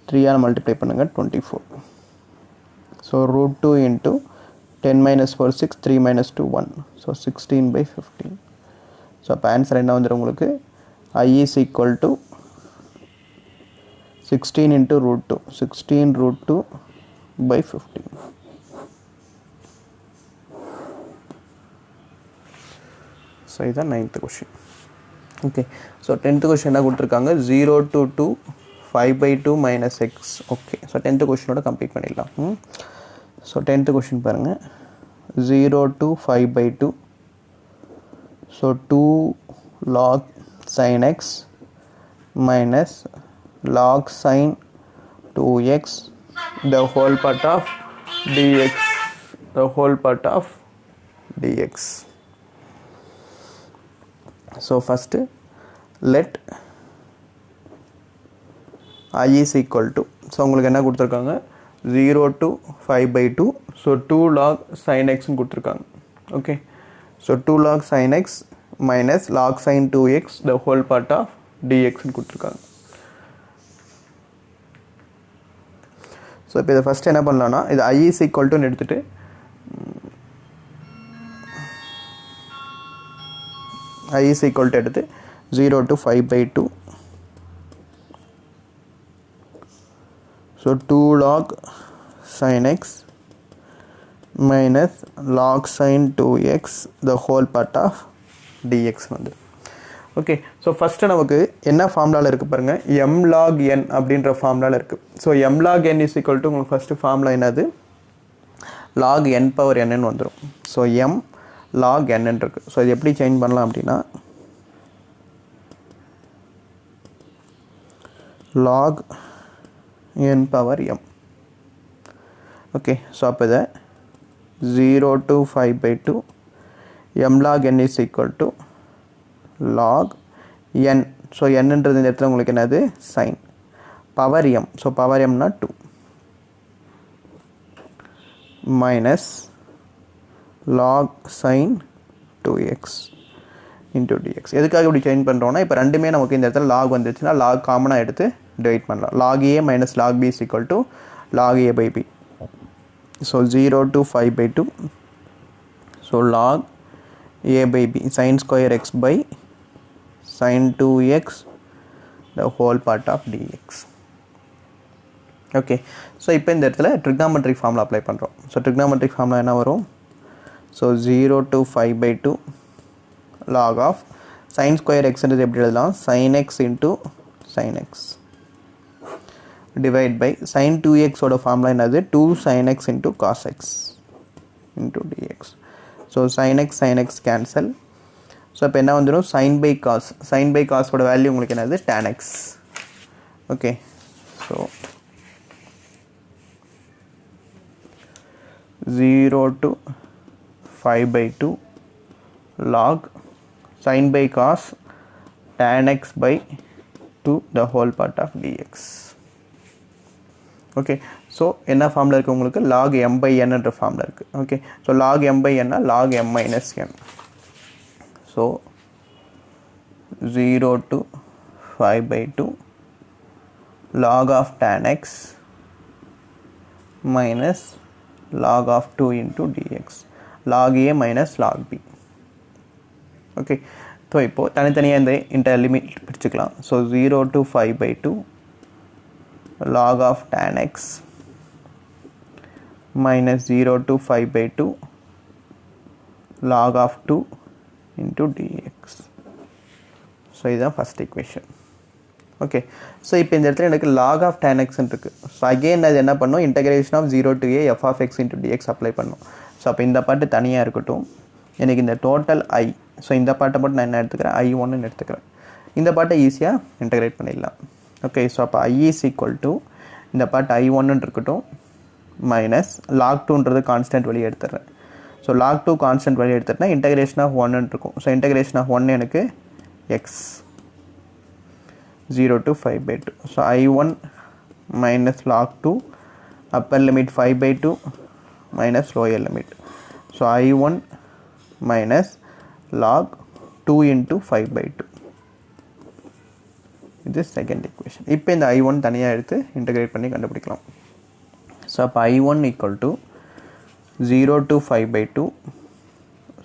3ஆல் மல்டிப்ளை பண்ணுங்கள் 24. So root 2 into 10 minus 4 6, 3 minus 2 1. So 16 by 15. So அப்போ ஆன்சர் என்ன வந்துடும் உங்களுக்கு I is equal to 16 into root 2, 16 root 2 by 15. So இதுதான் 9th question. Okay, so 10th question என்ன கொடுத்துருக்காங்க 0 to 2 5 by 2 minus x. Okay, so 10th கொஷினோட complete பண்ணிடலாம். So 10th question பாருங்கள் 0 to 5 by 2. So 2 log sin x minus log sin 2x the whole part of dx, the whole part of dx. So first let I is equal to, so உங்களுக்கு என்ன கொடுத்துருக்காங்க 0 to 5 by 2. so 2 log sin x கொடுத்துருக்காங்க. Okay, so 2 log sin x minus log sin 2x the whole part of dx கொடுத்துருக்காங்க. So இப்போ இதை first என்ன பண்ணலான்னா இது I is equal to எடுத்துகிட்டு I is equal to எடுத்து 0 to 5 by 2. So 2 log sin x minus log sin 2x the whole part of dx வந்து. Okay, so first நமக்கு என்ன ஃபார்முலாவில் இருக்குது பாருங்கள் m log n அப்படின்ற ஃபார்முலாவில் இருக்குது. So m log n is equal to உங்களுக்கு ஃபஸ்ட்டு ஃபார்முலா என்னது log n power n வந்துடும். ஸோ m log n இருக்குது. ஸோ இது எப்படி சேஞ்ச் பண்ணலாம் அப்படின்னா log n power m. Okay, so அப்போ இதை 0 to 5 by 2 m log n is equal to log n. So என்னன்றது இந்த இடத்துல உங்களுக்கு என்னது sin power m. So power mனா 2 minus log sin 2x into dx. எதுக்காக இப்படி சேஞ்ச் பண்ணுறோன்னா இப்போ ரெண்டுமே நமக்கு இந்த இடத்துல log வந்துச்சுன்னா log காமனாக எடுத்து டிவைட் பண்ணலாம். log a minus log b is equal to log a by b. So 0 to 5 by 2. So log a by b sin square x by sin 2x the whole part of dx. Okay, so இப்போ இந்த இடத்துல trigonometric formula apply பண்ணுறோம். So trigonometric formula என்ன வரும் so 0 to 5 by 2 log of sin square x என்றது எப்படி எழுதலாம் sin x into sin x divide by sin 2x ஓட ஃபார்முலா என்னது 2 sin x into cos x into dx. So sin x cancel. So இப்போ என்ன வந்துடும் sin by cos ஓட value உங்களுக்கு என்னது tan x. Okay, so 0 to 5 by 2 log sin by cos tan x by 2 the whole part of dx. Okay so என்ன ஃபார்மில் இருக்குது உங்களுக்கு log m by n என்ற ஃபார்மில் இருக்குது okay so log m by n log m minus n so 0 to 5 by 2 log of tan x minus log of 2 into dx log a minus log b okay so இப்போது தனித்தனியாக இந்த inter limit பிடிச்சிக்கலாம் so 0 to 5 by 2 log of tan x minus 0 to 5 by 2 log of 2 into dx so இதுதான் first equation okay so இப்போ இந்த இடத்துல எனக்கு log of tan x இருக்குது ஸோ அகெயின் அது என்ன பண்ணும் integration of 0 to a f of x into dx apply பண்ணும் ஸோ அப்போ இந்த பாட்டு தனியாக இருக்கட்டும் எனக்கு இந்த டோட்டல் i ஸோ இந்த பாட்டை மட்டும் நான் என்ன எடுத்துக்கிறேன் i1ன்னு எடுத்துக்கிறேன் இந்த பாட்டை ஈஸியாக இன்டகிரேட் பண்ணிடலாம் ஓகே ஸோ அப்போ i is equal to இந்த பாட்டு i1ன்னு இருக்கட்டும் மைனஸ் log 2ன்றது கான்ஸ்டன்ட் வெளியே எடுத்துடுறேன் ஸோ log 2 கான்ஸ்டன்ட் வெளியே எடுத்துட்டேன்னா இன்டகிரேஷன் ஆஃப் 1ன்னு இருக்கும் ஸோ இன்டகிரேஷன் ஆஃப் 1 எனக்கு x 0 to 5 by 2 so i1 minus log 2 upper limit 5 by 2 minus lower limit so i1 minus log 2 into 5 by 2 இது second equation இப்போ இந்த i1 தனியாக எடுத்து இன்டகிரேட் பண்ணி கண்டுபிடிக்கலாம் ஸோ அப்போ i1 equal to 0 to 5 by 2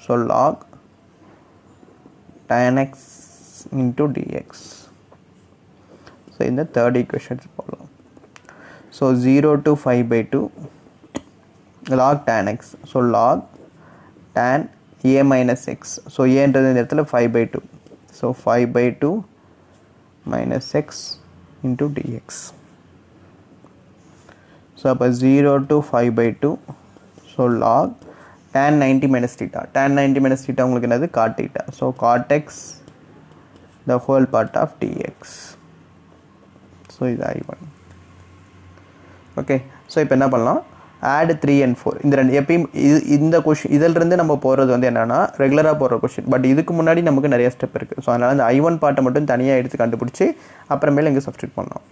so log tan x into dx so இந்த third equation போகலாம் so 0 to 5 by 2 log tan x so log tan a minus x so ஏன்றது இந்த இடத்துல 5 by 2 so 5 by 2 minus x into dx so அப்போ 0 to 5 by 2 so log tan 90 minus theta tan 90 minus theta உங்களுக்கு என்னது cot theta so cot x the whole part of dx so இது i1 okay so இப்போ என்ன பண்ணலாம் add 3 and 4 இந்த ரெண்டு எப்பயும் இந்த क्वेश्चन இதிலிருந்து நம்ம போறது வந்து என்னன்னா ரெகுலரா போற क्वेश्चन பட் இதுக்கு முன்னாடி நமக்கு நிறைய ஸ்டெப் இருக்கு சோ அதனால இந்த i1 பார்ட்ட மட்டும் தனியா எடுத்து கண்டுபிடிச்சு அப்புறமேல இங்க சப்ஸ்டிட்யூட் பண்ணலாம்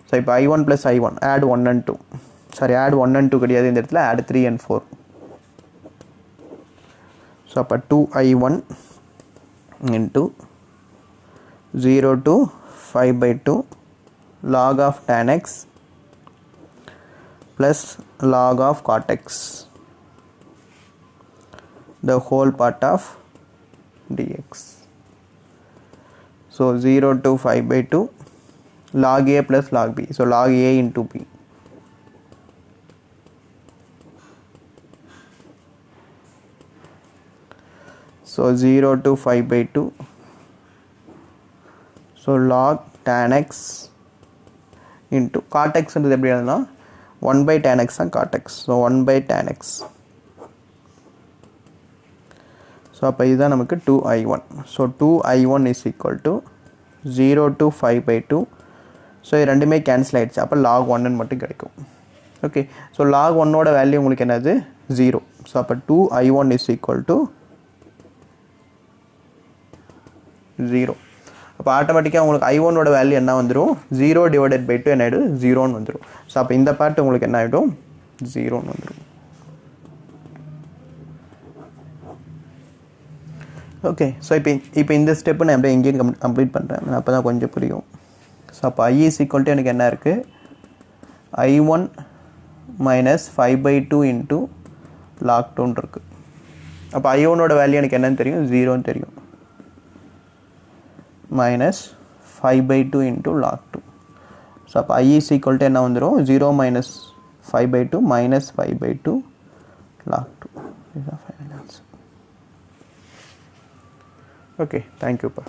சோ இப்போ i1 + i1 add 1 and 2 sorry add 1 and 2 கிடையாது இந்த இடத்துல add 3 and 4 சோ அப்ப 2i1 into 0 to 5 by 2 log of tan x plus log of cot x the whole part of dx so 0 to 5 by 2 log a plus log b so log a into b so 0 to 5 by 2 so log tan x into cot x ன்றது எப்படி எழுதலாம் 1 by tan x and cot x so 1 by tan x so அப்ப இதுதான் நமக்கு 2i1 so 2i1 is equal to 0 to 5 by 2 so இது ரெண்டுமே cancel ஆயிடுச்சு அப்ப log 1 ன்னு மட்டும் கிடைக்கும் ஓகே so log 1 ஓட வேல்யூ உங்களுக்கு என்னது 0 so அப்ப 2i1 is equal to 0 அப்ப ஆட்டோமேட்டிக்கா உங்களுக்கு i1 ஓட வேல்யூ என்ன வந்துரும் 0 divided by 2 என்ன ஆயிடும் 0 ன்னு வந்துரும் சோ அப்ப இந்த பார்ட் உங்களுக்கு என்ன ஆயிடும் 0 ன்னு வந்துரும் ஓகே சோ இப்போ இந்த ஸ்டெப் நான் அப்படியே இங்கே கம்ப்ளீட் பண்றேன் அப்பதான் கொஞ்சம் புரியும் சோ அப்ப i is equal to எனக்கு என்ன இருக்கு i1 minus 5 by 2 into log 2 ன்னு இருக்கு அப்ப i1 ஓட வேல்யூ எனக்கு என்னன்னு தெரியும் 0 ன்னு தெரியும் minus 5 by 2 into log 2 so அப்ப i is equal to என்ன வந்துரும் 0 minus 5 by 2 minus 5 by 2 log 2 is the final answer okay thank you pa